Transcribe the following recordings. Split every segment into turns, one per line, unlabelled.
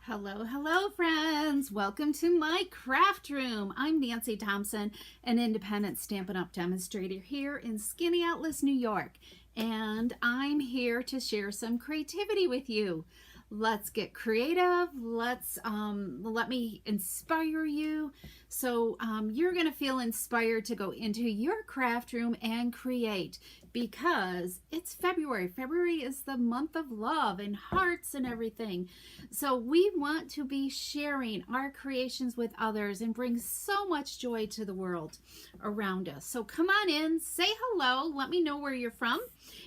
Hello, hello, friends. Welcome to my craft room. I'm Nancy Thompson, an independent Stampin' Up! Demonstrator here in Skinny Atlas, New York. And I'm here to share some creativity with you. Let's get creative. Let me inspire you. So you're going to feel inspired to go into your craft room and create because it's February. February is the month of love and hearts and everything. So we want to be sharing our creations with others and bring so much joy to the world around us. So come on in, say hello, let me know where you're from.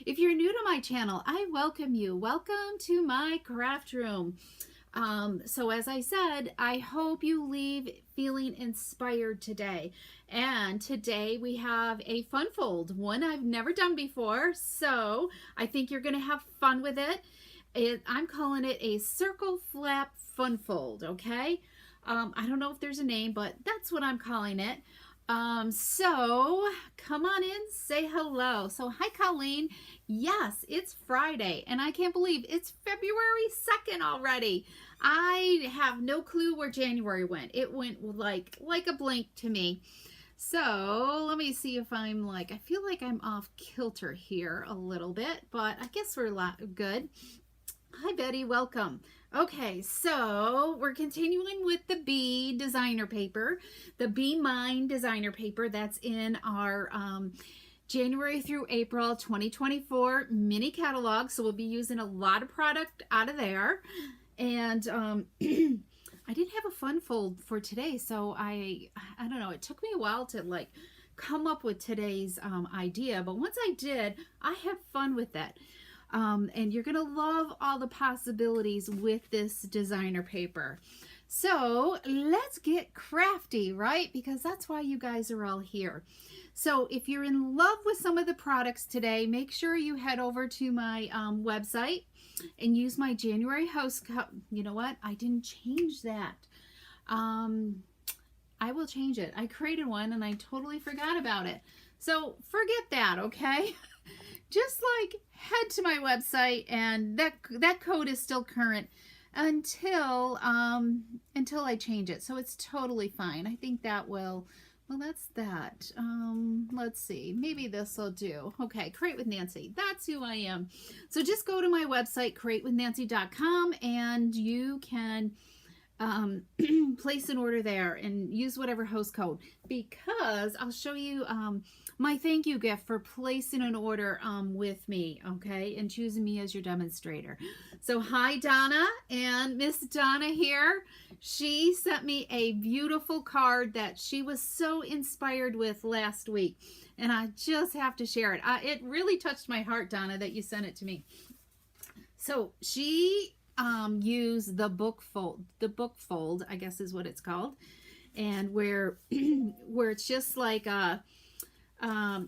If you're new to my channel, I welcome you. Welcome to my craft room. So as I said, I hope you leave feeling inspired today. And today we have a fun fold, one I've never done before. So I think you're going to have fun with it. I'm calling it a circle flap fun fold, okay? I don't know if there's a name, but that's what I'm calling it. So come on in, say hello. So hi, Colleen. Yes, it's Friday, and I can't believe it's February 2nd already. I have no clue where January went. It went like a blink to me. So let me see if I feel like I'm off kilter here a little bit, but I guess we're good. Hi, Betty. Welcome. Okay, so we're continuing with the Bee designer paper, the Be Mine designer paper that's in our January through April 2024 mini catalog. So we'll be using a lot of product out of there. And I didn't have a fun fold for today, so I don't know. It took me a while to come up with today's idea, but once I did, I had fun with it. And you're going to love all the possibilities with this designer paper. So let's get crafty, right? Because that's why you guys are all here. So if you're in love with some of the products today, make sure you head over to my website and use my January host code. You know what? I didn't change that. I will change it. I created one and I totally forgot about it. So forget that, okay? Just head to my website, and that code is still current until I change it. So it's totally fine. I think that will, well, that's that. Let's see, maybe this will do. Okay, Create with Nancy. That's who I am. So just go to my website, createwithnancy.com, and you can place an order there and use whatever host code, because I'll show you my thank you gift for placing an order with me, okay, and choosing me as your demonstrator. So hi, Donna, and Miss Donna here. She sent me a beautiful card that she was so inspired with last week, and I just have to share it. It really touched my heart, Donna, that you sent it to me. So she used the book fold, I guess is what it's called, and where it's just like a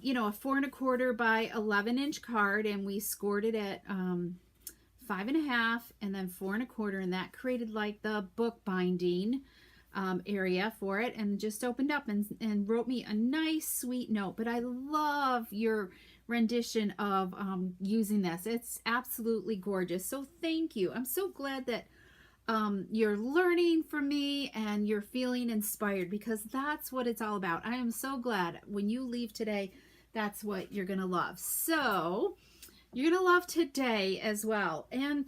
you know, a 4 1/4 by 11-inch card, and we scored it at 5 1/2 and then 4 1/4, and that created like the book binding area for it, and just opened up and wrote me a nice sweet note. But I love your rendition of using this. It's absolutely gorgeous. So thank you. I'm so glad that you're learning from me and you're feeling inspired, because that's what it's all about. I am so glad when you leave today, that's what you're gonna love. So you're gonna love today as well. And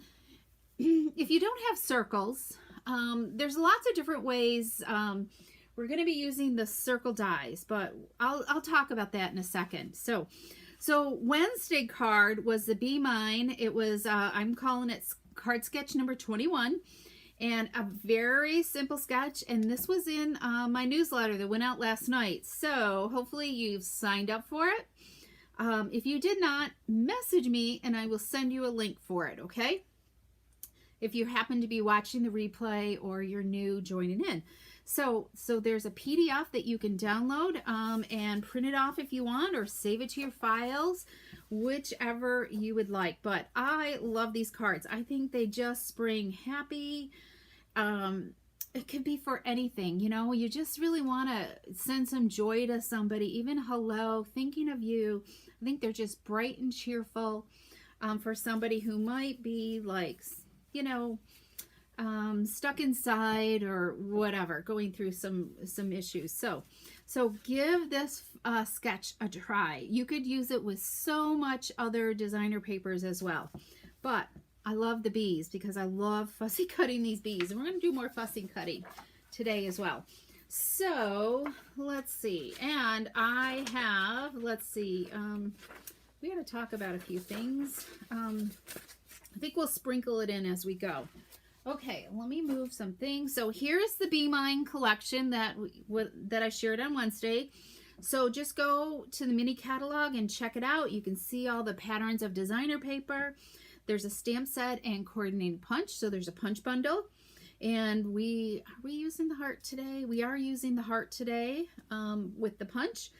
if you don't have circles, there's lots of different ways. We're gonna be using the circle dies, but I'll talk about that in a second. So Wednesday card was the Be Mine. It was I'm calling it card sketch number 21. And a very simple sketch, and this was in my newsletter that went out last night. So hopefully you've signed up for it. If you did not, message me and I will send you a link for it, okay? If you happen to be watching the replay or you're new joining in. So there's a PDF that you can download and print it off if you want, or save it to your files, whichever you would like. But I love these cards. I think they just bring happy. It could be for anything, you know. You just really want to send some joy to somebody, even hello, thinking of you. I think they're just bright and cheerful for somebody who might be like, you know, stuck inside or whatever, going through some issues. So give this sketch a try. You could use it with so much other designer papers as well. But I love the bees because I love fussy cutting these bees. And we're going to do more fussy cutting today as well. So let's see. And I have, let's see, we got to talk about a few things. I think we'll sprinkle it in as we go. Okay, let me move some things. So here's the Be Mine collection that I shared on Wednesday. So just go to the mini catalog and check it out. You can see all the patterns of designer paper. There's a stamp set and coordinated punch. So there's a punch bundle. And are we using the heart today? We are using the heart today with the punch.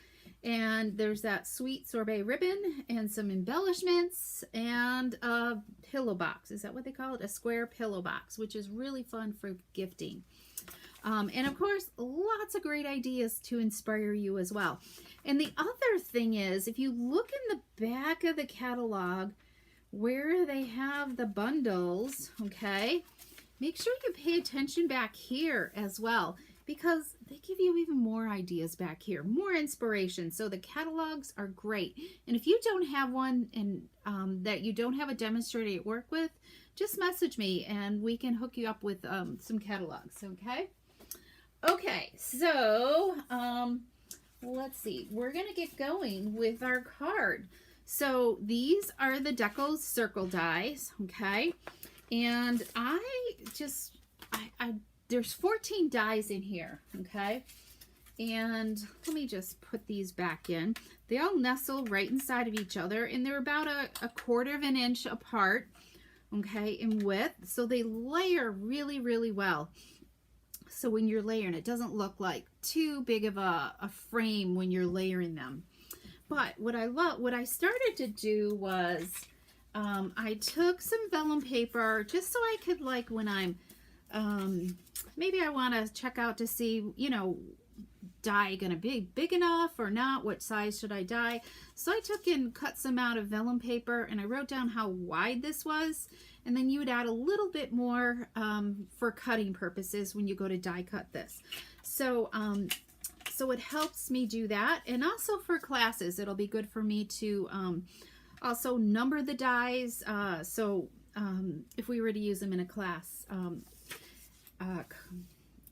And there's that sweet sorbet ribbon and some embellishments and a pillow box. Is that what they call it? A square pillow box, which is really fun for gifting. And of course, lots of great ideas to inspire you as well. And the other thing is, if you look in the back of the catalog where they have the bundles, okay, make sure you pay attention back here as well, because they give you even more ideas back here, more inspiration. So the catalogs are great. And if you don't have one and that you don't have a demonstrator to work with, just message me and we can hook you up with some catalogs, okay? Okay, so let's see. We're going to get going with our card. So these are the Deckled Circle Dies, okay? And there's 14 dies in here, okay? And let me just put these back in. They all nestle right inside of each other, and they're about a quarter of an inch apart, okay, in width. So they layer really, really well. So when you're layering, it doesn't look like too big of a frame when you're layering them. But what I started to do was I took some vellum paper just so I could, like, when I'm maybe I want to check out to see, you know, die gonna be big enough or not, what size should I die. So I took and cut some out of vellum paper and I wrote down how wide this was, and then you would add a little bit more for cutting purposes when you go to die cut this. So so it helps me do that, and also for classes it'll be good for me to also number the dies, so if we were to use them in a class,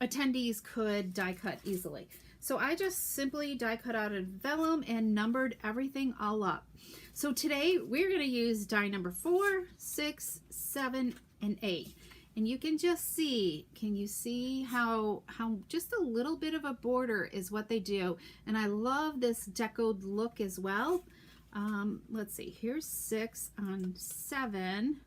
attendees could die cut easily. So I just simply die cut out of vellum and numbered everything all up. So today we're going to use die number 4, 6, 7, and 8. And you can just see, can you see how just a little bit of a border is what they do. And I love this deckled look as well. Let's see, here's 6 on 7.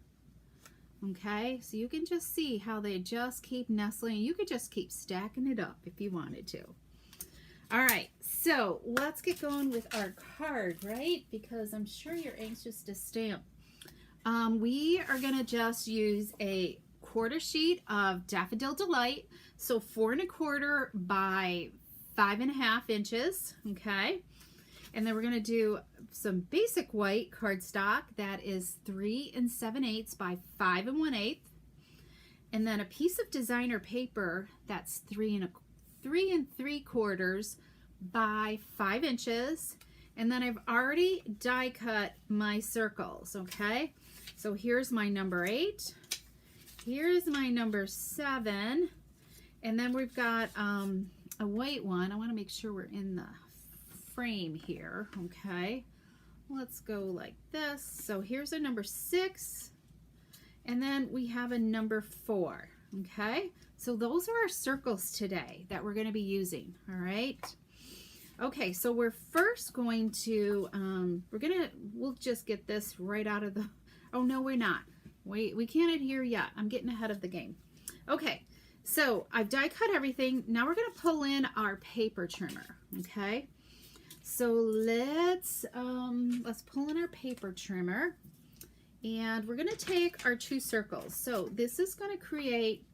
Okay, so you can just see how they just keep nestling. You could just keep stacking it up if you wanted to. All right, so let's get going with our card, right? Because I'm sure you're anxious to stamp. We are gonna just use a quarter sheet of Daffodil Delight, so 4 1/4 by 5 1/2 inches, okay? And then we're going to do some basic white cardstock that is 3 7/8 by 5 1/8. And then a piece of designer paper that's 3 3/4 by 5 inches. And then I've already die cut my circles, okay? So here's my number 8. Here's my number 7. And then we've got a white one. I want to make sure we're in the frame here, okay? Let's go like this. So here's a number 6, and then we have a number 4, okay? So those are our circles today that we're going to be using, all right? Okay, so we're first going to we'll just get this right out of the, oh no, we're not. Wait, we can't adhere yet. I'm getting ahead of the game. Okay, so I've die cut everything. Now we're going to pull in our paper trimmer, okay? So let's pull in our paper trimmer, and we're going to take our 2 circles. So this is going to create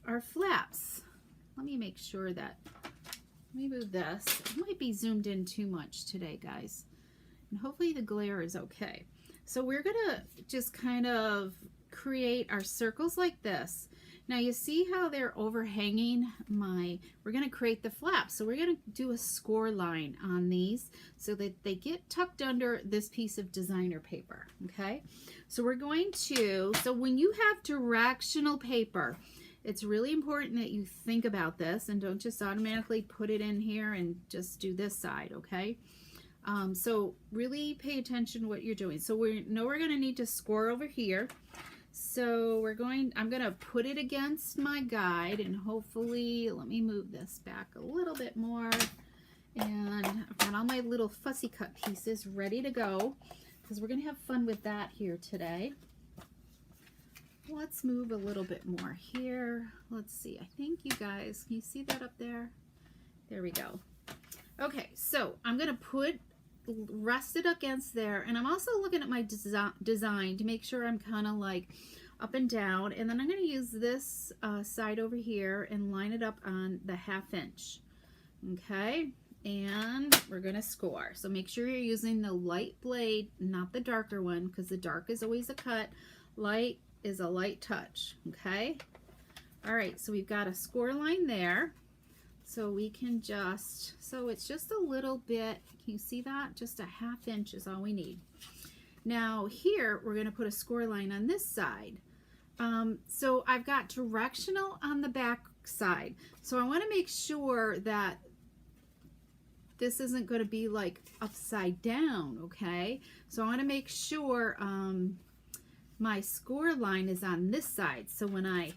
our flaps. Let me make sure that, let me move this. It might be zoomed in too much today, guys, and hopefully the glare is okay. So we're going to just kind of create our circles like this, Now you see how they're overhanging we're going to create the flap. So we're going to do a score line on these so that they get tucked under this piece of designer paper, okay? So we're going to, so when you have directional paper, it's really important that you think about this and don't just automatically put it in here and just do this side, okay? So really pay attention to what you're doing. So we know we're going to need to score over here. So I'm going to put it against my guide, and hopefully, let me move this back a little bit more. And I've got all my little fussy cut pieces ready to go because we're going to have fun with that here today. Let's move a little bit more here. Let's see. I think you guys, can you see that up there? There we go. Okay, so I'm going to rest it against there, and I'm also looking at my design to make sure I'm kind of like up and down, and then I'm going to use this side over here and line it up on the 1/2 inch. Okay, and we're going to score. So make sure you're using the light blade, not the darker one, because the dark is always a cut. Light is a light touch. Okay, all right, so we've got a score line there. So we can just, so it's just a little bit, can you see that? Just a 1/2 inch is all we need. Now here, we're going to put a score line on this side. So I've got directional on the back side. So I want to make sure that this isn't going to be like upside down, okay? So I want to make sure my score line is on this side. So when I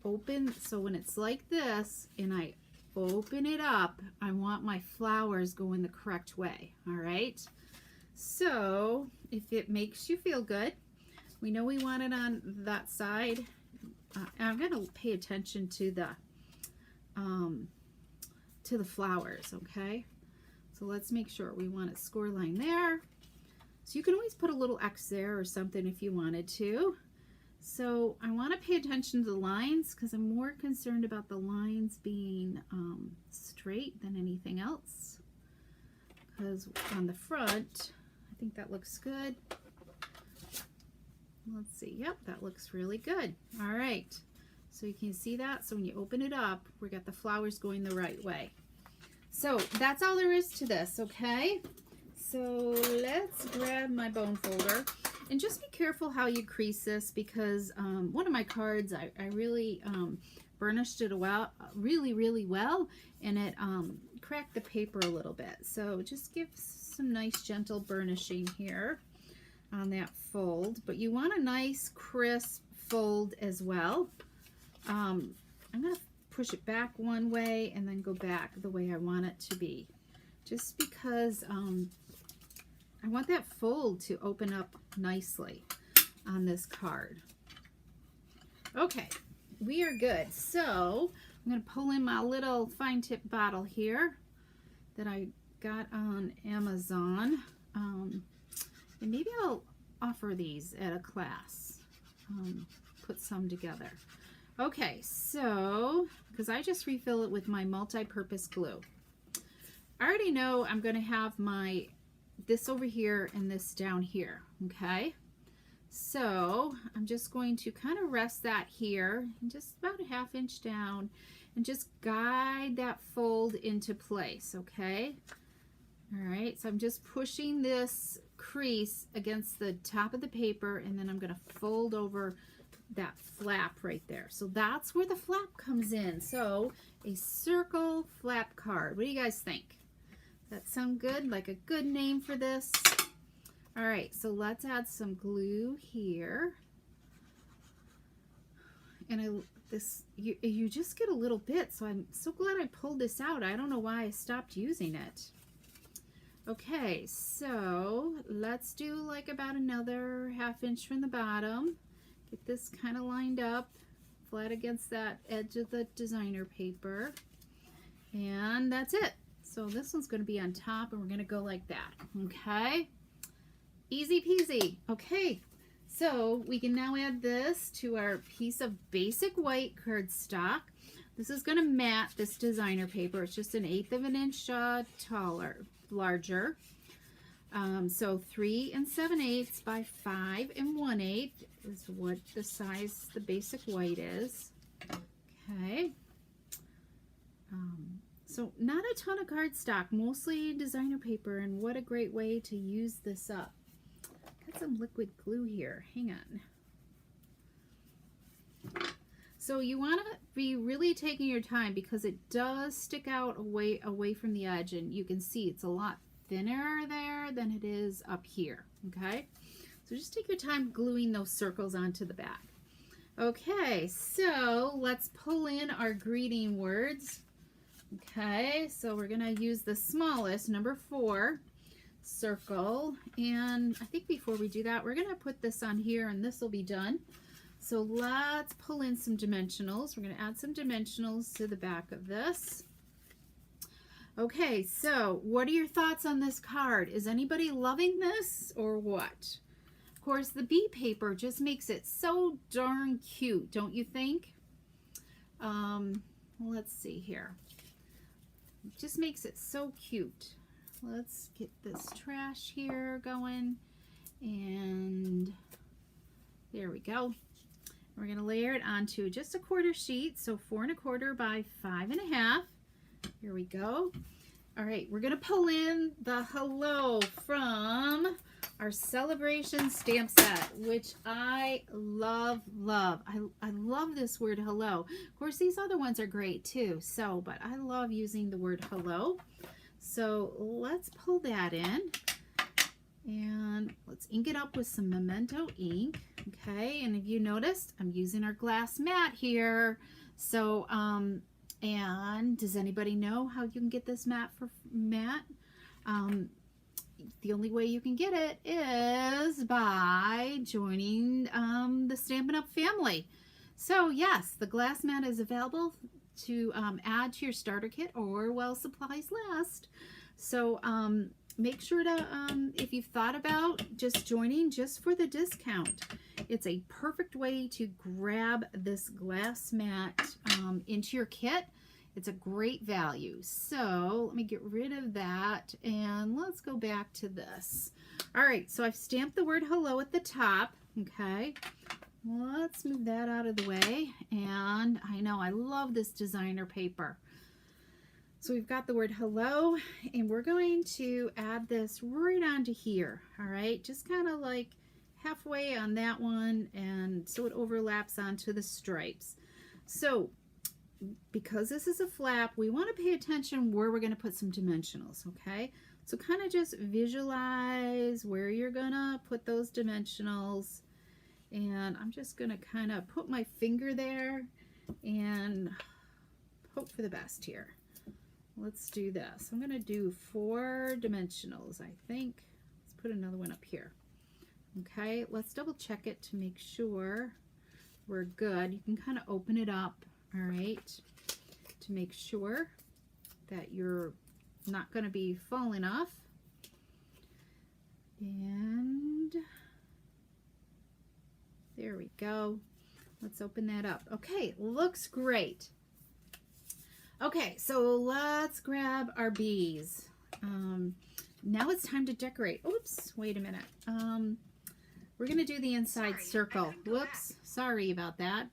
open, so when it's like this and I open it up, I want my flowers going the correct way. All right, so if it makes you feel good, we know we want it on that side. I'm going to pay attention to the flowers. Okay, so let's make sure we want a score line there. So you can always put a little X there or something if you wanted to. So I want to pay attention to the lines because I'm more concerned about the lines being straight than anything else. Because on the front, I think that looks good. Let's see. Yep, that looks really good. All right. So you can see that. So when you open it up, we got the flowers going the right way. So that's all there is to this, okay? So let's grab my bone folder. And just be careful how you crease this because one of my cards, I really burnished it really well, and it cracked the paper a little bit. So just give some nice gentle burnishing here on that fold. But you want a nice crisp fold as well. I'm going to push it back one way and then go back the way I want it to be. Just because I want that fold to open up nicely on this card. Okay, we are good. So I'm going to pull in my little fine tip bottle here that I got on Amazon. And maybe I'll offer these at a class. Put some together. Okay, so, because I just refill it with my multi-purpose glue. I already know I'm going to have this over here and this down here, okay? So I'm just going to kind of rest that here, just about a 1/2 inch down, and just guide that fold into place, okay? All right, so I'm just pushing this crease against the top of the paper, and then I'm going to fold over that flap right there. So that's where the flap comes in. So a circle flap card. What do you guys think? That sound good? Like a good name for this? All right, so let's add some glue here. And you just get a little bit, so I'm so glad I pulled this out. I don't know why I stopped using it. Okay, so let's do like about another 1/2 inch from the bottom. Get this kind of lined up, flat against that edge of the designer paper. And that's it. So this one's going to be on top, and we're going to go like that. Okay? Easy peasy. Okay, so we can now add this to our piece of basic white cardstock. This is going to mat this designer paper. It's just 1/8 of an inch larger. So 3 7/8 by 5 1/8 is what the size the basic white is. Okay. So not a ton of cardstock, mostly designer paper, and what a great way to use this up. Got some liquid glue here. Hang on. So you want to be really taking your time because it does stick out away from the edge, and you can see it's a lot thinner there than it is up here. Okay, so just take your time gluing those circles onto the back. Okay, so let's pull in our greeting words. Okay, so we're gonna use the smallest, number 4 circle, and I think before we do that, we're gonna put this on here, and this will be done. So let's pull in some dimensionals. We're going to add some dimensionals to the back of this. Okay, so what are your thoughts on this card? Is anybody loving this or what? Of course, the bee paper just makes it so darn cute, don't you think? Let's see here. It just makes it so cute. Let's get this trash here going, and there we go. We're going to layer it onto just a 1/4 sheet, so 4 1/4 by 5 1/2. Here we go. All right, we're going to pull in the hello from our celebration stamp set, which I love. I love this word hello. Of course, these other ones are great too, but I love using the word hello. So let's pull that in. And let's ink it up with some Memento ink. Okay, and if you noticed, I'm using our glass mat here. So, and does anybody know how you can get this mat for mat? The only way you can get it is by joining the Stampin' Up! Family. So yes, the glass mat is available to add to your starter kit or while supplies last. So, make sure to, if you've thought about just joining just for the discount, it's a perfect way to grab this glass mat into your kit. It's a great value. So let me get rid of that and let's go back to this. All right, so I've stamped the word hello at the top. Okay, let's move that out of the way. And I know I love this designer paper. So we've got the word hello, and we're going to add this right onto here. All right, just kind of like halfway on that one, and so it overlaps onto the stripes. So because this is a flap, we want to pay attention where we're going to put some dimensionals. Okay, so kind of just visualize where you're gonna put those dimensionals, and I'm just gonna kind of put my finger there and hope for the best here. Let's do this. I'm going to do 4 dimensionals, I think. Let's put another one up here. Okay, let's double check it to make sure we're good. You can kind of open it up, all right, to make sure that you're not going to be falling off. And there we go. Let's open that up. Okay, looks great. Okay, so let's grab our bees. Now it's time to decorate. Oops, wait a minute. We're going to do the inside circle. Whoops, sorry about that.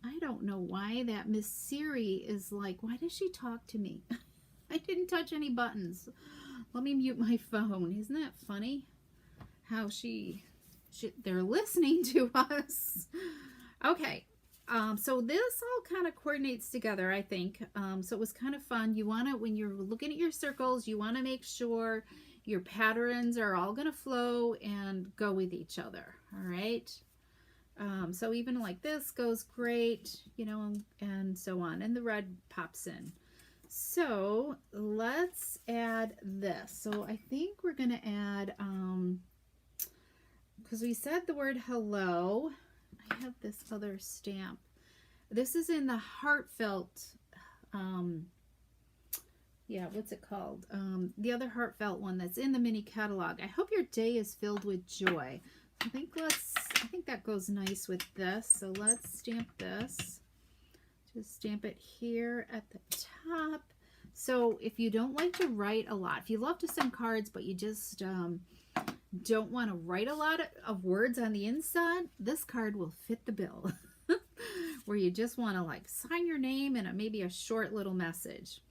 I don't know why that Miss Siri is like, why does she talk to me? I didn't touch any buttons. Let me mute my phone. Isn't that funny? How they're listening to us. Okay. So this all kind of coordinates together, I think. So it was kind of fun. You want to, when you're looking at your circles, you want to make sure your patterns are all going to flow and go with each other. All right. So even like this goes great, you know, and so on. And the red pops in. So let's add this. So I think we're going to add, because we said the word hello. I have this other stamp. This is in the heartfelt, yeah, what's it called? The other heartfelt one that's in the mini catalog. I hope your day is filled with joy. I think that goes nice with this. So let's stamp this. Just stamp it here at the top. So if you don't like to write a lot, if you love to send cards, but you just don't want to write a lot of words on the inside, this card will fit the bill. where you just want to like sign your name and maybe a short little message.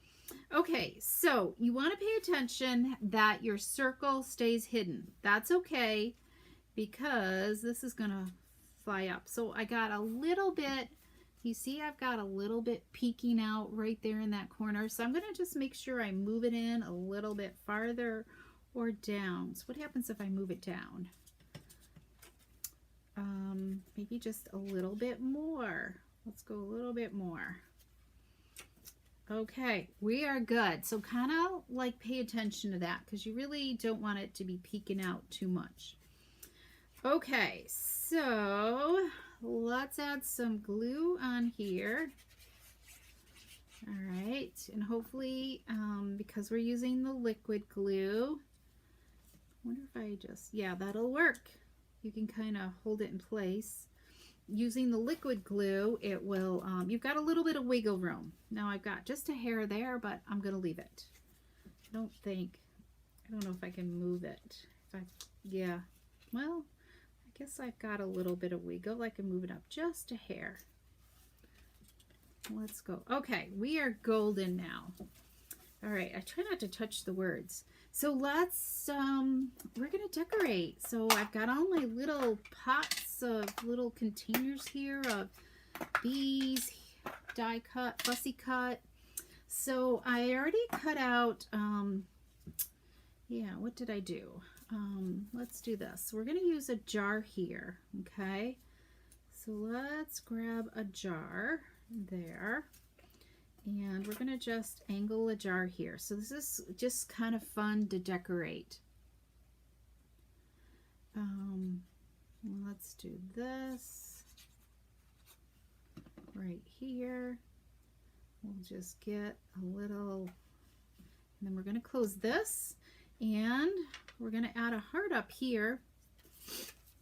Okay, so you want to pay attention that your circle stays hidden. That's okay, because this is going to fly up. So I got a little bit, you see I've got a little bit peeking out right there in that corner. So I'm going to just make sure I move it in a little bit farther or down. So what happens if I move it down? Maybe just a little bit more. Let's go a little bit more. Okay, we are good. So kind of like pay attention to that, because you really don't want it to be peeking out too much. Okay, so let's add some glue on here. All right, and hopefully, because we're using the liquid glue, I wonder if I just, yeah, that'll work. You can kind of hold it in place. Using the liquid glue, it will, you've got a little bit of wiggle room. Now I've got just a hair there, but I'm going to leave it. I don't know if I can move it. Yeah, well, I guess I've got a little bit of wiggle. I can move it up just a hair. Let's go. Okay, we are golden now. All right, I try not to touch the words. So let's, we're going to decorate. So I've got all my little pots of little containers here of bees, die cut, fussy cut. So I already cut out, yeah, what did I do? Let's do this. We're going to use a jar here, okay? So let's grab a jar there. And we're going to just angle a jar here. So this is just kind of fun to decorate. Let's do this right here. We'll just get a little, and then we're going to close this, and we're going to add a heart up here.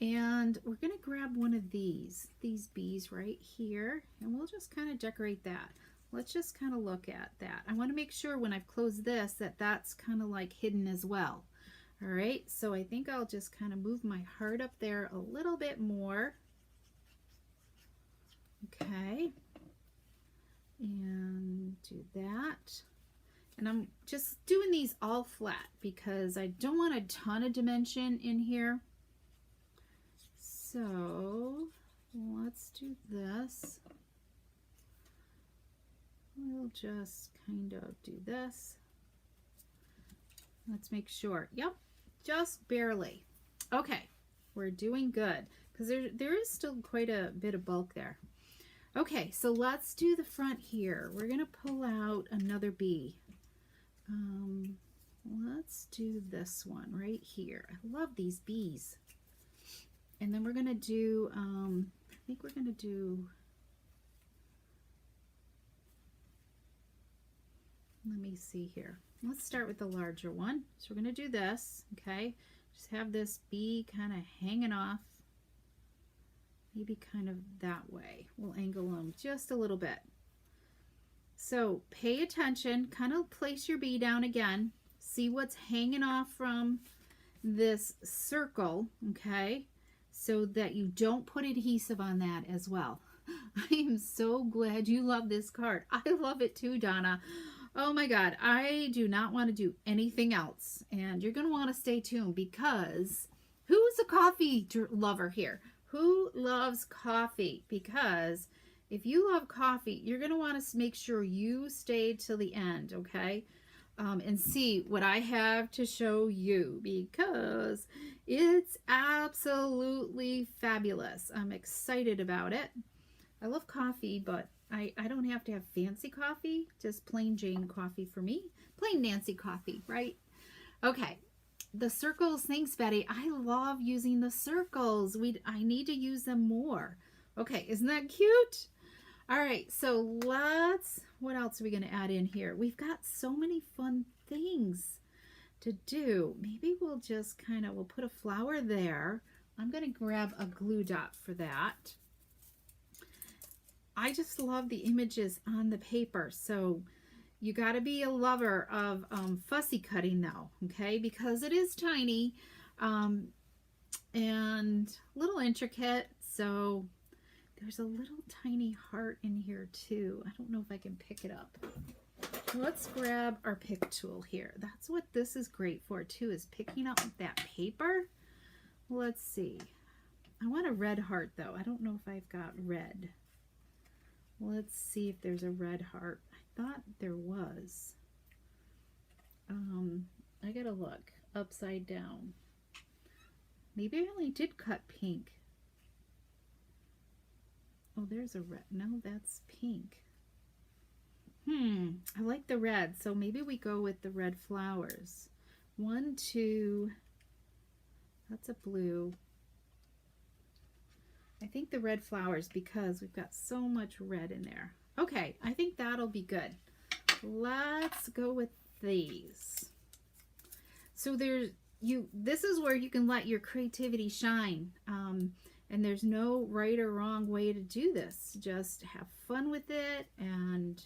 And we're going to grab one of these bees right here, and we'll just kind of decorate that. Let's just kind of look at that. I want to make sure when I've closed this that that's kind of like hidden as well. All right, so I think I'll just kind of move my heart up there a little bit more. Okay, and do that. And I'm just doing these all flat because I don't want a ton of dimension in here. So let's do this. We'll just kind of do this. Let's make sure. Yep, just barely. Okay, we're doing good because there is still quite a bit of bulk there. Okay, so let's do the front here. We're going to pull out another bee. Let's do this one right here. I love these bees. And then we're going to do, I think we're going to do, let me see here. Let's start with the larger one. So we're going to do this, okay? Just have this bee kind of hanging off, maybe kind of that way. We'll angle them just a little bit. So pay attention, kind of place your bee down again. See what's hanging off from this circle, okay? So that you don't put adhesive on that as well. I am so glad you love this card. I love it too, Donna. Oh my God, I do not want to do anything else. And you're going to want to stay tuned because who's a coffee lover here? Who loves coffee? Because if you love coffee, you're going to want to make sure you stay till the end, okay? And see what I have to show you because it's absolutely fabulous. I'm excited about it. I love coffee, but I don't have to have fancy coffee, just plain Jane coffee for me. Plain Nancy coffee, right? Okay, the circles, thanks Betty. I love using the circles. I need to use them more. Okay, isn't that cute? All right, so what else are we going to add in here? We've got so many fun things to do. Maybe we'll just we'll put a flower there. I'm going to grab a glue dot for that. I just love the images on the paper. So you got to be a lover of fussy cutting though, okay? Because it is tiny and a little intricate. So there's a little tiny heart in here too. I don't know if I can pick it up. Let's grab our pick tool here. That's what this is great for too, is picking up that paper. Let's see. I want a red heart though. I don't know if I've got red. Let's see if there's a red heart. I thought there was. I gotta look upside down. Maybe I only did cut pink. Oh, there's a red. No, that's pink. I like the red, so maybe we go with the red flowers. 1, 2, that's a blue. I think the red flowers because we've got so much red in there. Okay, I think that'll be good. Let's go with these. So this is where you can let your creativity shine. And there's no right or wrong way to do this. Just have fun with it and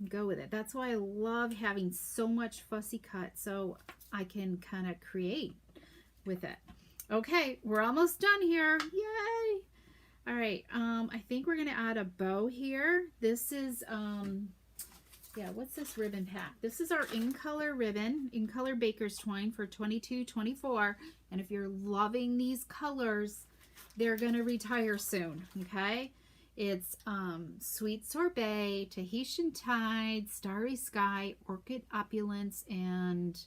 go with it. That's why I love having so much fussy cut, so I can kind of create with it. Okay, we're almost done here. Yay! All right, I think we're gonna add a bow here. This is, yeah, what's this ribbon pack? This is our In Color ribbon, In Color Baker's Twine for $22.24. And if you're loving these colors, they're gonna retire soon, okay? It's Sweet Sorbet, Tahitian Tide, Starry Sky, Orchid Opulence, and,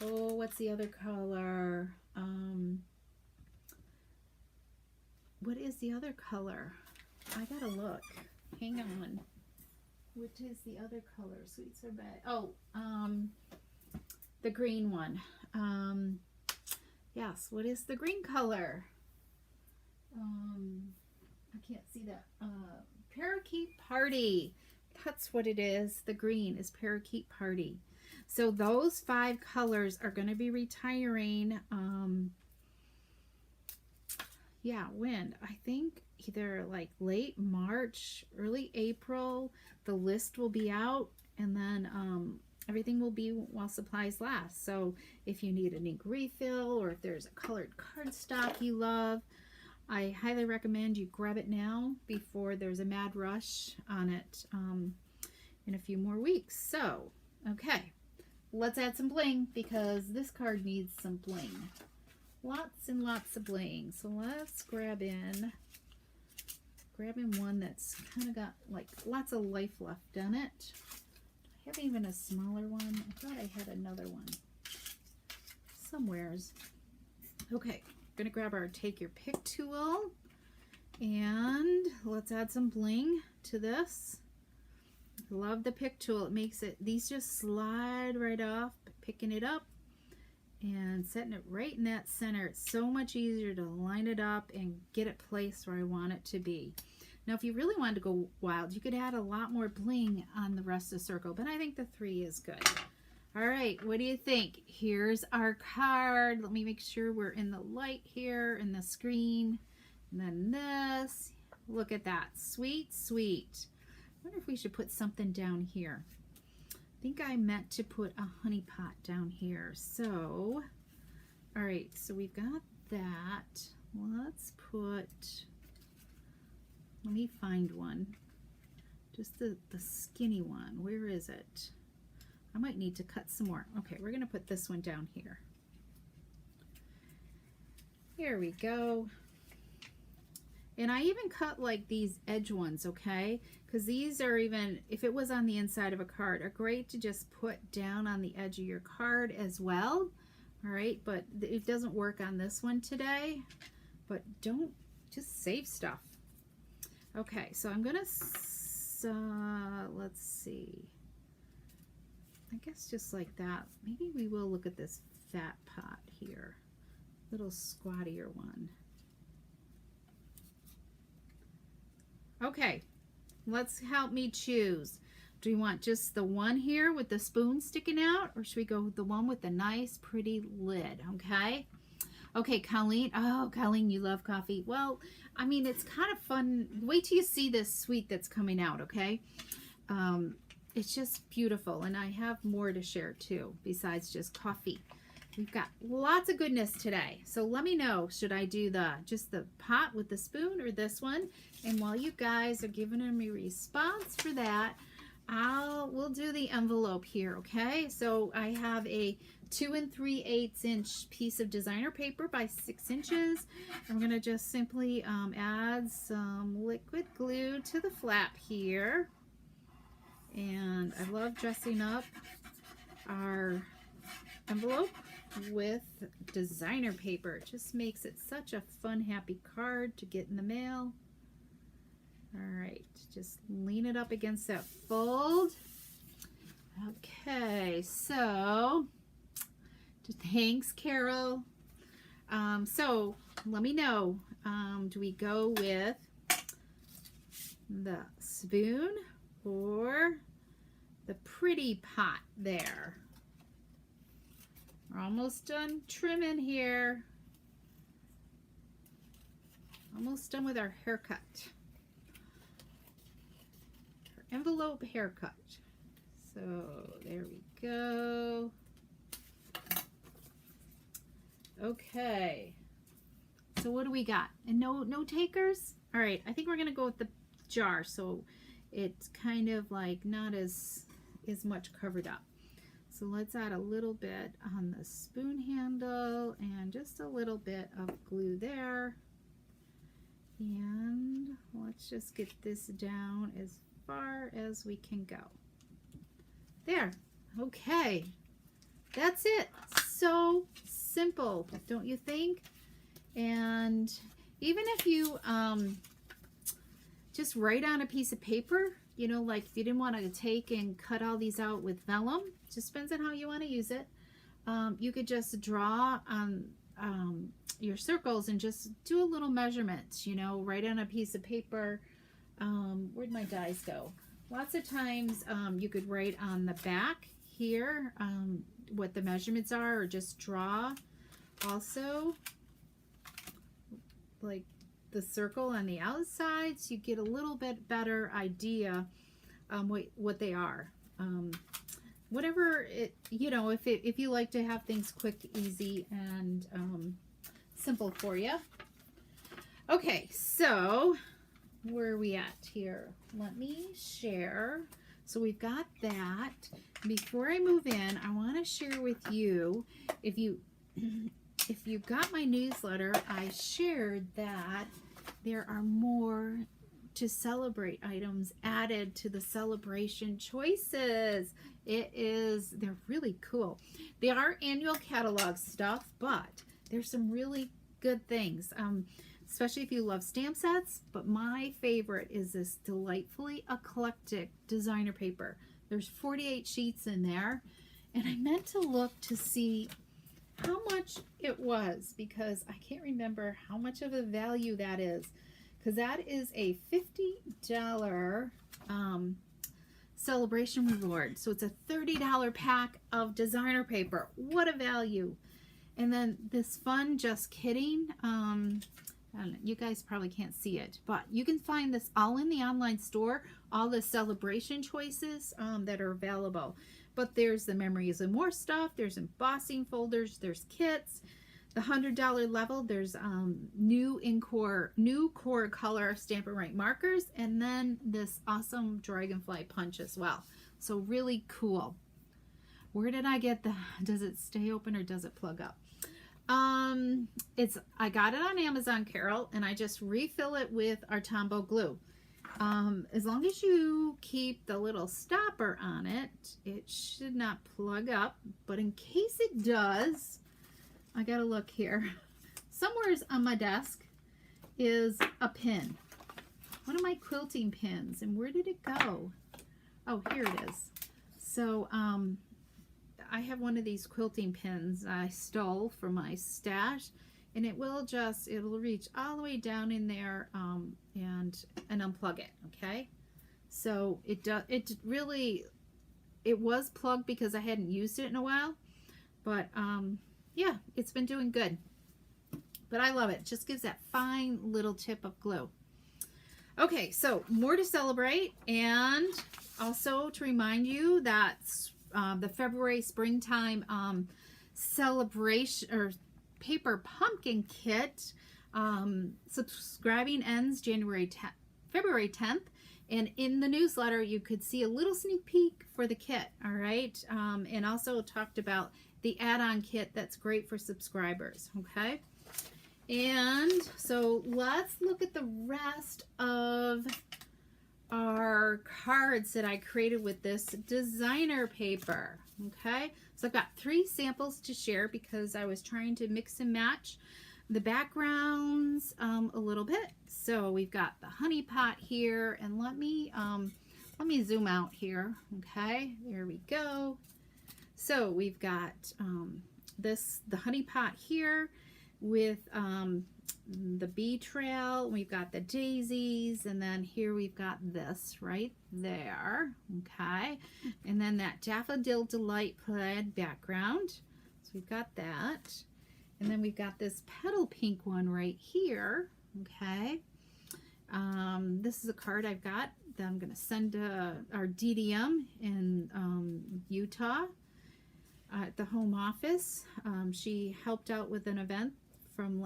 oh, what's the other color? What is the other color? I gotta look. Hang on. Which is the other color? Sweet Sorbet. Oh, the green one. Yes, what is the green color? I can't see that. Parakeet Party. That's what it is. The green is Parakeet Party. So those 5 colors are going to be retiring. Yeah, when? I think either like late March, early April. The list will be out, and then everything will be while supplies last. So if you need an ink refill, or if there's a colored cardstock you love, I highly recommend you grab it now before there's a mad rush on it in a few more weeks. So, okay, let's add some bling because this card needs some bling. Lots and lots of bling. So let's grab in one that's kind of got like lots of life left in it. I have even a smaller one. I thought I had another one somewheres. Okay. Gonna grab our Take Your Pick tool and let's add some bling to this. Love the pick tool. It makes it, these just slide right off, picking it up and setting it right in that center. It's so much easier to line it up and get it placed where I want it to be. Now, if you really wanted to go wild, you could add a lot more bling on the rest of the circle, but I think the 3 is good. All right, what do you think? Here's our card. Let me make sure we're in the light here, in the screen. And then this. Look at that. Sweet, sweet. I wonder if we should put something down here. I think I meant to put a honey pot down here. So, all right, so we've got that. Let's put, let me find one. Just the skinny one. Where is it? I might need to cut some more. Okay, we're going to put this one down here. Here we go. And I even cut like these edge ones, okay? Because these are even, if it was on the inside of a card, are great to just put down on the edge of your card as well. All right, but it doesn't work on this one today. But don't, just save stuff. Okay, so I'm going to, let's see. I guess just like that. Maybe we will look at this fat pot here. Little squattier one. Okay, let's help me choose. Do you want just the one here with the spoon sticking out, or should we go with the one with the nice pretty lid? Okay. Okay, Colleen. Oh, Colleen, you love coffee. Well, I mean, it's kind of fun. Wait till you see this sweet that's coming out, okay? It's just beautiful, and I have more to share too besides just coffee. we've got lots of goodness today. So let me know, should I do just the pot with the spoon or this one? And while you guys are giving me a response for that, we'll do the envelope here, okay? So I have a 2 3/8 inch piece of designer paper by 6 inches. I'm gonna just simply add some liquid glue to the flap here. And I love dressing up our envelope with designer paper. It just makes it such a fun, happy card to get in the mail. All right, just lean it up against that fold. Okay, so thanks, Carol. So let me know, do we go with the spoon or the pretty pot there? We're almost done trimming here. Almost done with our haircut. Our envelope haircut. So there we go. Okay. So what do we got? And no takers? All right, I think we're gonna go with the jar, so it's kind of like not as much covered up. So let's add a little bit on the spoon handle and just a little bit of glue there. And let's just get this down as far as we can go. There. Okay. That's it. So simple, don't you think? And even if you just write on a piece of paper, you know, like if you didn't want to take and cut all these out with vellum, just depends on how you want to use it. You could just draw on your circles and just do a little measurement, you know, write on a piece of paper. Where'd my dies go? Lots of times you could write on the back here what the measurements are, or just draw also like the circle on the outside, so you get a little bit better idea what they are. Whatever it, you know, if you like to have things quick, easy, and simple for you. Okay, so where are we at here? Let me share. So we've got that. Before I move in, I want to share with you, if you got my newsletter, I shared that there are more to celebrate items added to the celebration choices. They're really cool. They are annual catalog stuff, but there's some really good things, especially if you love stamp sets. But my favorite is this delightfully eclectic designer paper. There's 48 sheets in there, and I meant to look to see how much it was, because I can't remember how much of a value that is, because that is a $50 celebration reward. So it's a $30 pack of designer paper. What a value. And then this fun Just Kidding, I don't know, you guys probably can't see it, but you can find this all in the online store, all the celebration choices that are available. But there's the Memories and More stuff, there's embossing folders, there's kits. The $100 level, there's new core color Stamp and Write markers, and then this awesome dragonfly punch as well. So really cool. Where did I get does it stay open or does it plug up? I got it on Amazon, Carol, and I just refill it with our Tombow glue. As long as you keep the little stopper on it, it should not plug up, but in case it does, I gotta look here. Somewhere's on my desk is a pin. One of my quilting pins, and where did it go? Oh, here it is. So, I have one of these quilting pins I stole from my stash, and it'll reach all the way down in there and unplug it, okay? So it was plugged because I hadn't used it in a while, but yeah, it's been doing good. But I love it. It just gives that fine little tip of glue. Okay, so more to celebrate, and also to remind you that the February springtime celebration or paper pumpkin kit. Subscribing ends February 10th. And in the newsletter, you could see a little sneak peek for the kit, all right? And also talked about the add-on kit that's great for subscribers, okay? And so let's look at the rest of our cards that I created with this designer paper, okay? So I've got 3 samples to share because I was trying to mix and match the backgrounds a little bit. So we've got the honey pot here, and let me zoom out here. Okay, there we go. So we've got the honey pot here with the bee trail. We've got the daisies, and then here we've got this right there. Okay, and then that Daffodil Delight plaid background. So we've got that. And then we've got this petal pink one right here, okay? This is a card I've got that I'm going to send to our DDM in Utah at the home office. She helped out with an event from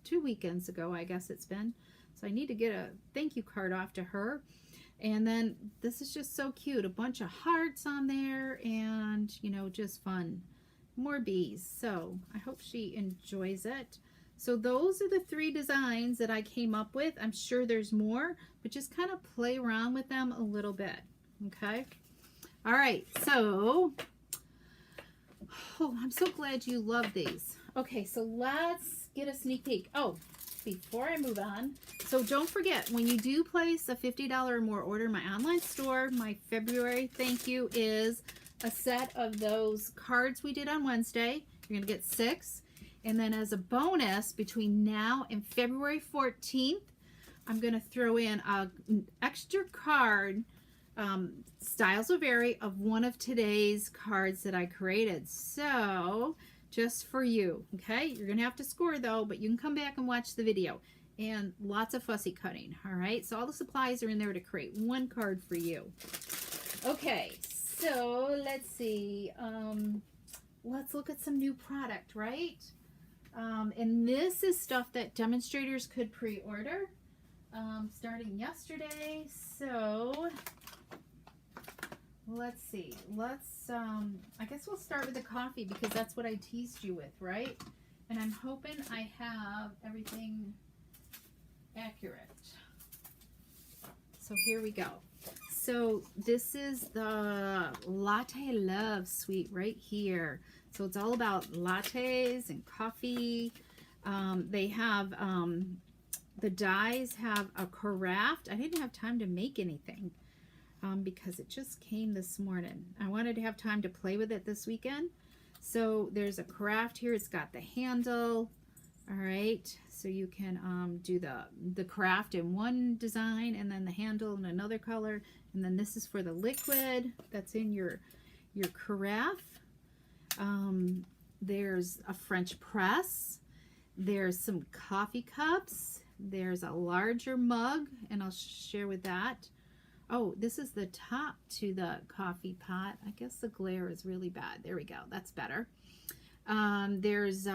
2 weekends ago, I guess it's been. So I need to get a thank you card off to her. And then this is just so cute. A bunch of hearts on there and, you know, just fun. More bees, so I hope she enjoys it. So those are the 3 designs that I came up with. I'm sure there's more, but just kind of play around with them a little bit, okay? All right, so I'm so glad you love these. Okay, so let's get a sneak peek. Oh, before I move on, so don't forget, when you do place a $50 or more order in my online store, my February thank you is a set of those cards we did on Wednesday. You're going to get 6. And then as a bonus, between now and February 14th, I'm going to throw in an extra card, styles will vary, of one of today's cards that I created. So just for you, okay? You're going to have to score though, but you can come back and watch the video. And lots of fussy cutting, all right? So all the supplies are in there to create one card for you. Okay. So let's see, let's look at some new product, right? And this is stuff that demonstrators could pre-order starting yesterday. So let's see, I guess we'll start with the coffee because that's what I teased you with, right? And I'm hoping I have everything accurate. So here we go. So this is the Latte Love Suite right here. So it's all about lattes and coffee. They have, the dies have a carafe. I didn't have time to make anything because it just came this morning. I wanted to have time to play with it this weekend. So there's a carafe here. It's got the handle. All right, so you can do the craft in one design and then the handle in another color. And then this is for the liquid that's in your carafe. There's a French press. There's some coffee cups. There's a larger mug, and I'll share with that. Oh, this is the top to the coffee pot. I guess the glare is really bad. There we go. That's better. There's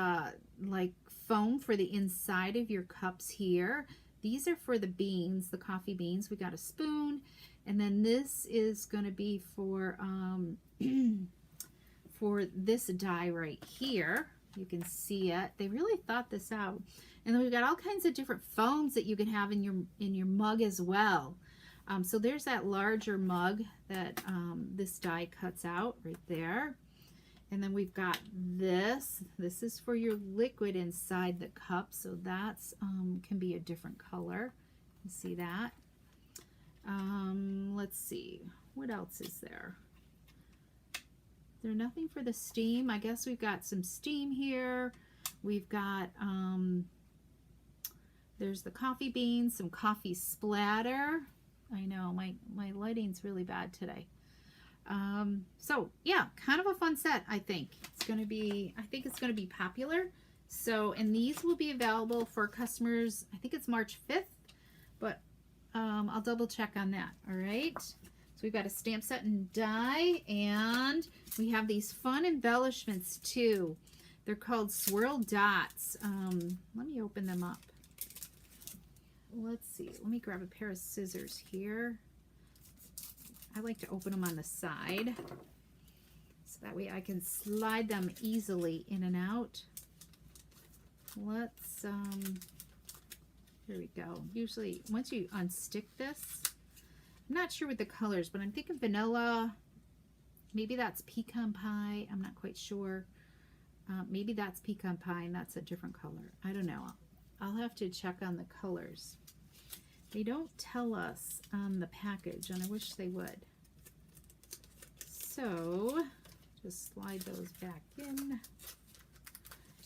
like foam for the inside of your cups here. These are for the beans, the coffee beans. We got a spoon, and then this is going to be for for this die right here. You can see it. They really thought this out. And then we've got all kinds of different foams that you can have in your mug as well. So there's that larger mug that this die cuts out right there. And then we've got this. This is for your liquid inside the cup. So that's can be a different color. You see that? Let's see. What else is there? There's nothing for the steam. I guess we've got some steam here. We've got, there's the coffee beans, some coffee splatter. I know, my lighting's really bad today. So yeah, kind of a fun set, I think. It's going to be, I think it's going to be popular. So, and these will be available for customers, I think it's March 5th, but I'll double check on that, all right? So we've got a stamp set and die, and we have these fun embellishments too. They're called swirl dots. Let me open them up. Let's see. Let me grab a pair of scissors here. I like to open them on the side, so that way I can slide them easily in and out. Let's, here we go. Usually, once you unstick this, I'm not sure with the colors, but I'm thinking vanilla. Maybe that's pecan pie. I'm not quite sure. Maybe that's pecan pie and that's a different color. I don't know. I'll have to check on the colors. They don't tell us on the package, and I wish they would. So, just slide those back in,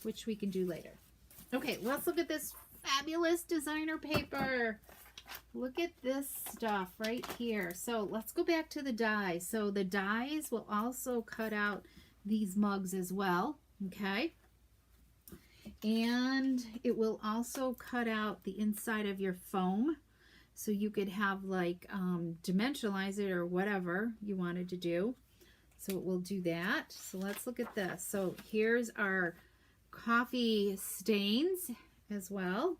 which we can do later. Okay, let's look at this fabulous designer paper. Look at this stuff right here. So let's go back to the dies. So the dies will also cut out these mugs as well, okay? And it will also cut out the inside of your foam. So you could have like dimensionalize it or whatever you wanted to do. So it will do that. So let's look at this. So here's our coffee stains as well.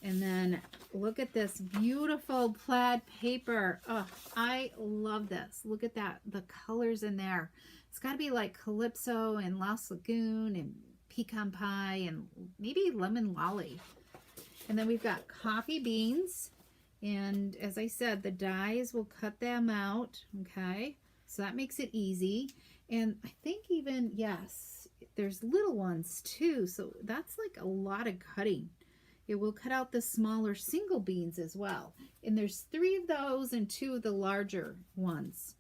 And then look at this beautiful plaid paper. Oh, I love this. Look at that, the colors in there. It's got to be like Calypso and Lost Lagoon and pecan pie and maybe lemon lolly. And then we've got coffee beans. And as I said, the dies will cut them out, okay? So that makes it easy. And I think even, yes, there's little ones too. So that's like a lot of cutting. It will cut out the smaller single beans as well. And there's 3 of those and 2 of the larger ones.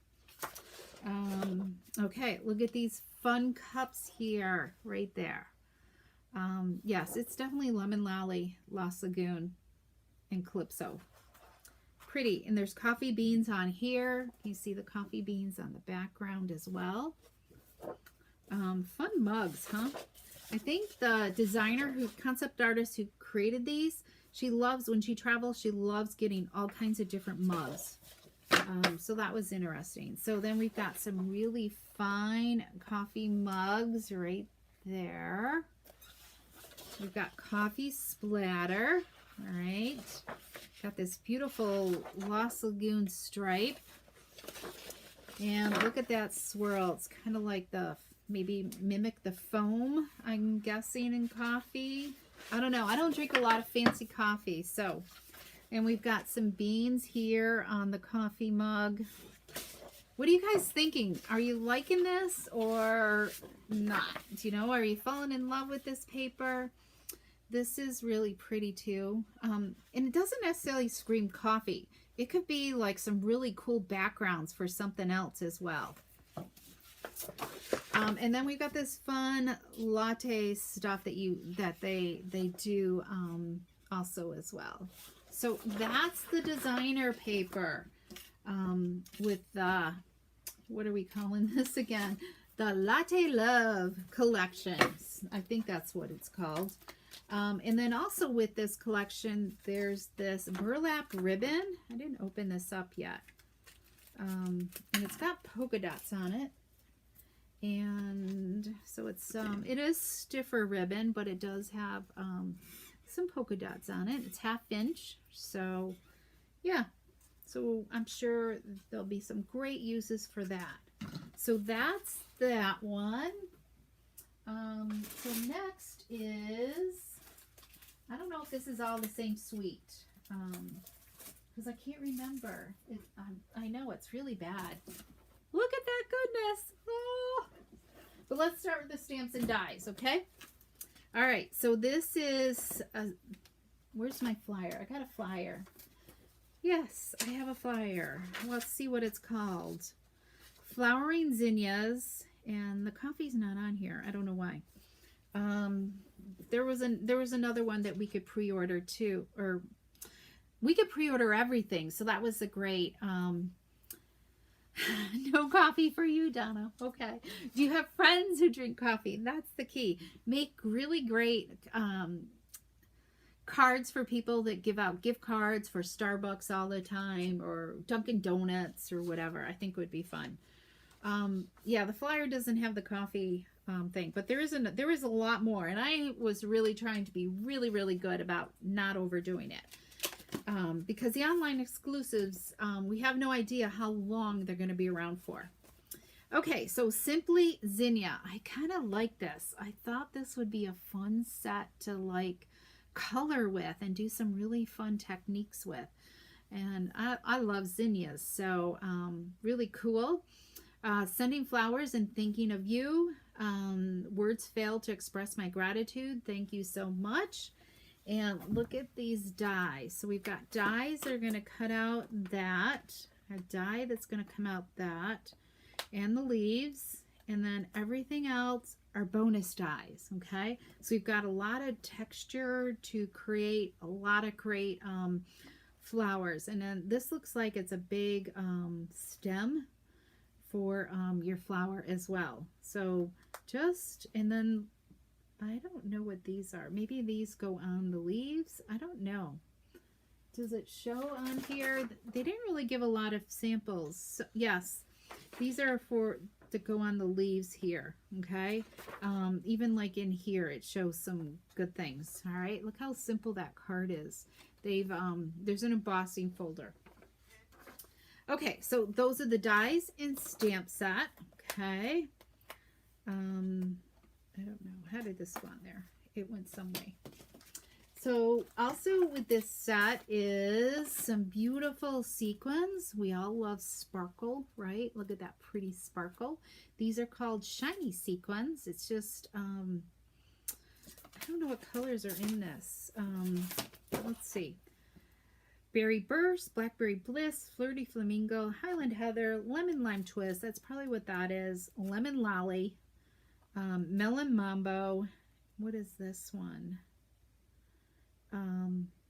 Okay, look at these fun cups here, right there. Yes, it's definitely Lemon Lolly, Lost Lagoon, and Calypso. Pretty. And there's coffee beans on here. You see the coffee beans on the background as well. Fun mugs, huh? I think the designer, concept artist who created these, she loves, when she travels, she loves getting all kinds of different mugs. So that was interesting. So then we've got some really fine coffee mugs right there. We've got coffee splatter. All right. Got this beautiful Lost Lagoon stripe. And look at that swirl. It's kind of like the, maybe mimic the foam, I'm guessing, in coffee. I don't know. I don't drink a lot of fancy coffee. So, and we've got some beans here on the coffee mug. What are you guys thinking? Are you liking this or not? You know, are you falling in love with this paper? This is really pretty too. And it doesn't necessarily scream coffee. It could be like some really cool backgrounds for something else as well. And then we've got this fun latte stuff that they do also as well. So that's the designer paper with the, what are we calling this again? The Latte Love collections. I think that's what it's called. And then also with this collection, there's this burlap ribbon. I didn't open this up yet. And it's got polka dots on it. And so it's it is stiffer ribbon, but it does have some polka dots on it. It's 1/2 inch, so yeah. So I'm sure there'll be some great uses for that. So that's that one. So next is, I don't know if this is all the same suite, because I can't remember. I know it's really bad. Look at that goodness. Oh. But let's start with the stamps and dies, okay? All right, so this is, where's my flyer? I got a flyer. Yes, I have a flyer. Let's see what it's called. Flowering Zinnias, and the coffee's not on here. I don't know why. There was another one that we could pre-order too, or we could pre-order everything. So that was a great, no coffee for you, Donna. Okay. Do you have friends who drink coffee? That's the key. Make really great cards for people that give out gift cards for Starbucks all the time, or Dunkin' Donuts or whatever. I think would be fun. Yeah, the flyer doesn't have the coffee thing, but there is a lot more, and I was really trying to be really, really good about not overdoing it. Because the online exclusives, we have no idea how long they're going to be around for. Okay, so Simply Zinnia. I kind of like this. I thought this would be a fun set to like color with and do some really fun techniques with. And I love zinnias, so really cool. Sending flowers and thinking of you. Words fail to express my gratitude. Thank you so much. And look at these dies. So we've got dies that are going to cut out that. A die that's going to come out that. And the leaves, and then everything else are bonus dies. Okay, so we've got a lot of texture to create a lot of great flowers. And then this looks like it's a big stem for your flower as well. So just, and then I don't know what these are. Maybe these go on the leaves. I don't know. Does it show on here? They didn't really give a lot of samples. So, yes. These are to go on the leaves here, okay? Even like in here, it shows some good things, all right? Look how simple that card is. There's an embossing folder. Okay, so those are the dies and stamp set, okay? I don't know. How did this go on there? It went some way. So also with this set is some beautiful sequins. We all love sparkle, right? Look at that pretty sparkle. These are called shiny sequins. It's just, I don't know what colors are in this. Let's see. Berry Burst, Blackberry Bliss, Flirty Flamingo, Highland Heather, Lemon Lime Twist. That's probably what that is. Lemon Lolly, Melon Mambo. What is this one?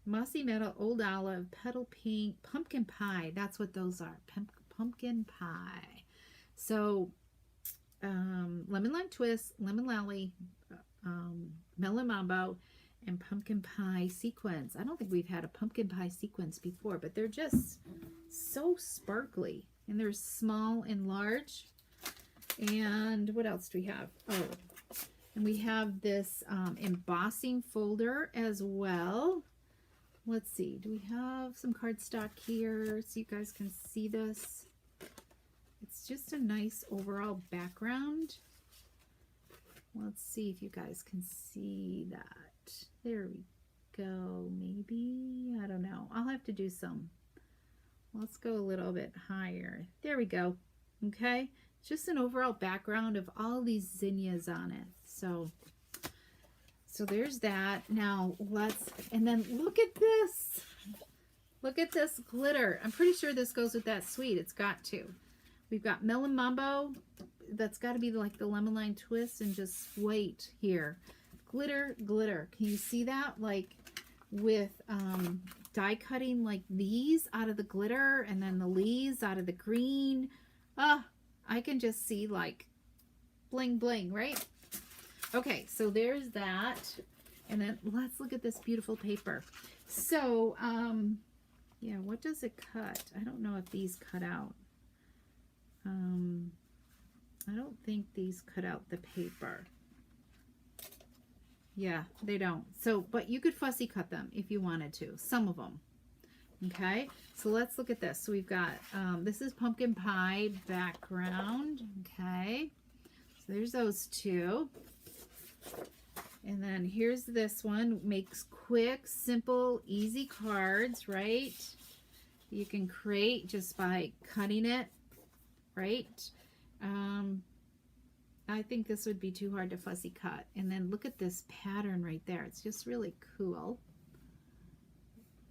Mossy Meadow, Old Olive, Petal Pink, Pumpkin Pie. That's what those are. Pumpkin Pie. So, Lemon Lime Twist, Lemon Lolly, Melon Mambo, and Pumpkin Pie Sequins. I don't think we've had a Pumpkin Pie Sequence before, but they're just so sparkly. And they're small and large. And what else do we have? Oh, and we have this embossing folder as well. Let's see. Do we have some cardstock here so you guys can see this? It's just a nice overall background. Let's see if you guys can see that. There we go. Maybe. I don't know. I'll have to do some. Let's go a little bit higher. There we go. Okay. Just an overall background of all these zinnias on it. So there's that. Now and then look at this. Look at this glitter. I'm pretty sure this goes with that sweet. It's got to. We've got Melon Mambo. That's got to be like the Lemon Lime Twist, and just wait here. Glitter, glitter. Can you see that? Like with die cutting like these out of the glitter, and then the leaves out of the green. I can just see like bling bling, right? Okay, so there's that. And then let's look at this beautiful paper. So, yeah, what does it cut? I don't know if these cut out. I don't think these cut out the paper. Yeah, they don't. So, but you could fussy cut them if you wanted to. Some of them. Okay, so let's look at this. So we've got, this is Pumpkin Pie background. Okay, so there's those two. And then here's this one. Makes quick, simple, easy cards, right? You can create just by cutting it, right? I think this would be too hard to fussy cut. And then look at this pattern right there. It's just really cool.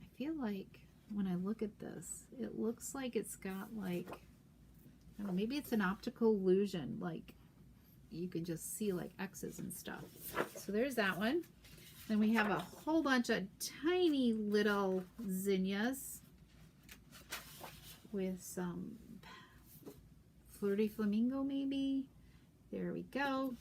I feel like when I look at this, it looks like it's got like, I don't know, maybe it's an optical illusion. Like you can just see like X's and stuff. So there's that one. Then we have a whole bunch of tiny little zinnias with some Flirty Flamingo maybe. There we go.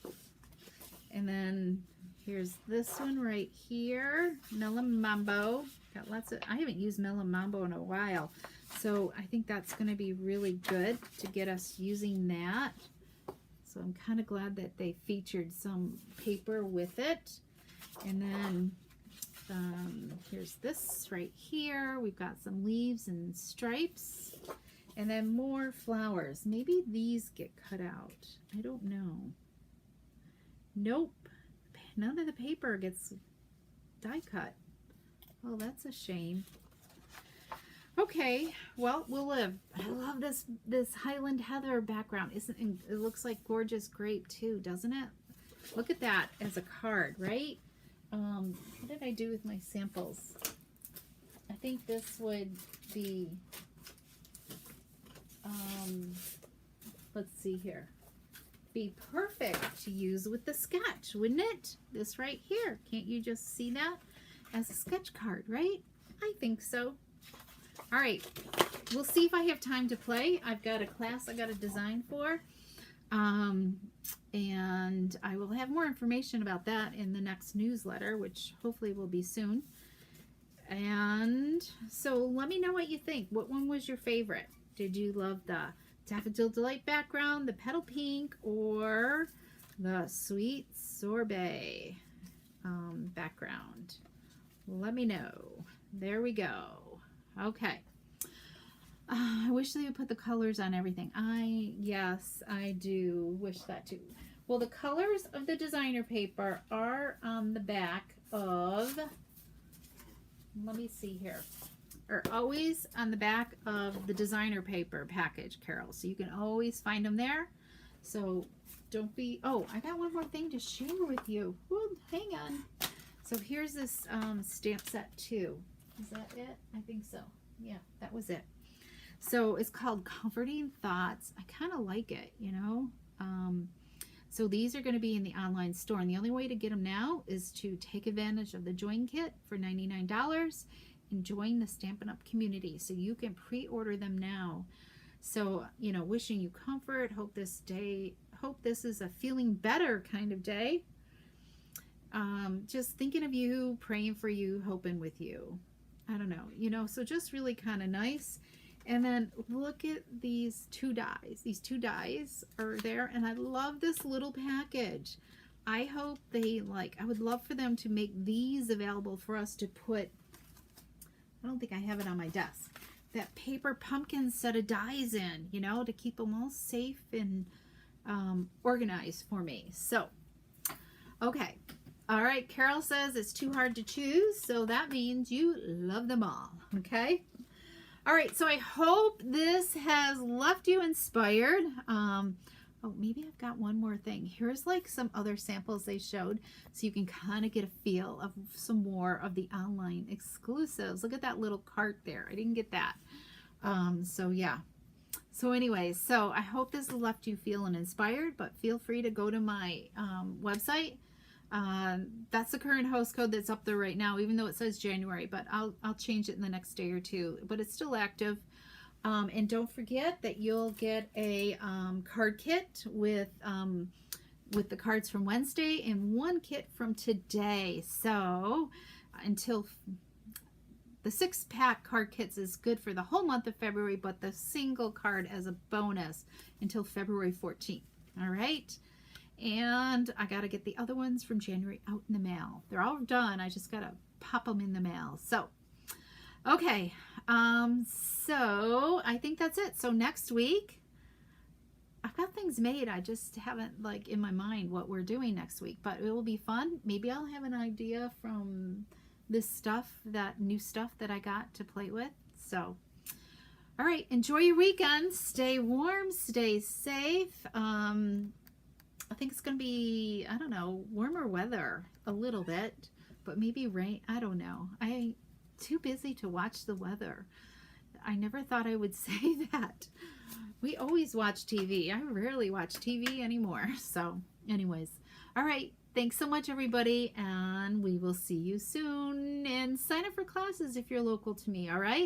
And then Here's this one right here, Mellow Mambo. Got lots of, I haven't used Mellow Mambo in a while, so I think that's going to be really good to get us using that. So I'm kind of glad that they featured some paper with it. And then here's this right here. We've got some leaves and stripes, and then more flowers. Maybe these get cut out. I don't know. Nope. None of the paper gets die cut. Oh, that's a shame. Okay, well, we'll live. I love this Highland Heather background. It looks like gorgeous grape too, doesn't it? Look at that as a card, right? What did I do with my samples? I think this would be, let's see here, be perfect to use with the sketch, wouldn't it? This right here. Can't you just see that as a sketch card, right? I think so. All right, we'll see if I have time to play. I've got a class I got to design for. And I will have more information about that in the next newsletter, which hopefully will be soon. And so let me know what you think. What one was your favorite? Did you love the Daffodil Delight background, the Petal Pink, or the Sweet Sorbet background? Let me know. There we go. Okay. I wish they would put the colors on everything. Yes, I do wish that too. Well, the colors of the designer paper are on the back of, let me see here, are always on the back of the designer paper package, Carol. So you can always find them there. So don't be, oh, I got one more thing to share with you. Well, hang on. So here's this stamp set too. Is that it? I think so. Yeah, that was it. So it's called Comforting Thoughts. I kind of like it, you know. So these are going to be in the online store, and the only way to get them now is to take advantage of the Join Kit for $99 and join the Stampin' Up! Community. So you can pre-order them now. So, you know, wishing you comfort. Hope this is a feeling better kind of day. Just thinking of you, praying for you, hoping with you. I don't know, you know, so just really kind of nice. And then look at these two dies. These two dies are there, and I love this little package. I hope they, like, I would love for them to make these available for us to put, I don't think I have it on my desk, that paper pumpkin set of dies in, you know, to keep them all safe and organized for me. So, okay. All right, Carol says it's too hard to choose, so that means you love them all, okay? All right, so I hope this has left you inspired. Oh, maybe I've got one more thing. Here's like some other samples they showed, so you can kind of get a feel of some more of the online exclusives. Look at that little cart there. I didn't get that. So yeah. So anyways, so I hope this left you feeling inspired, but feel free to go to my website. That's the current host code that's up there right now, even though it says January, but I'll change it in the next day or two, but it's still active. And don't forget that you'll get a card kit with the cards from Wednesday and one kit from today. So until the 6-pack card kits is good for the whole month of February, but the single card as a bonus until February 14th. All right. And I got to get the other ones from January out in the mail. They're all done. I just got to pop them in the mail. So, okay. So I think that's it. So next week, I've got things made. I just haven't, like, in my mind what we're doing next week, but it will be fun. Maybe I'll have an idea from this stuff, that new stuff that I got to play with. So, all right. Enjoy your weekend. Stay warm. Stay safe. I think it's going to be, I don't know, warmer weather a little bit, but maybe rain. I don't know. I'm too busy to watch the weather. I never thought I would say that. We always watch TV. I rarely watch TV anymore. So anyways, all right. Thanks so much, everybody. And we will see you soon. And sign up for classes if you're local to me. All right.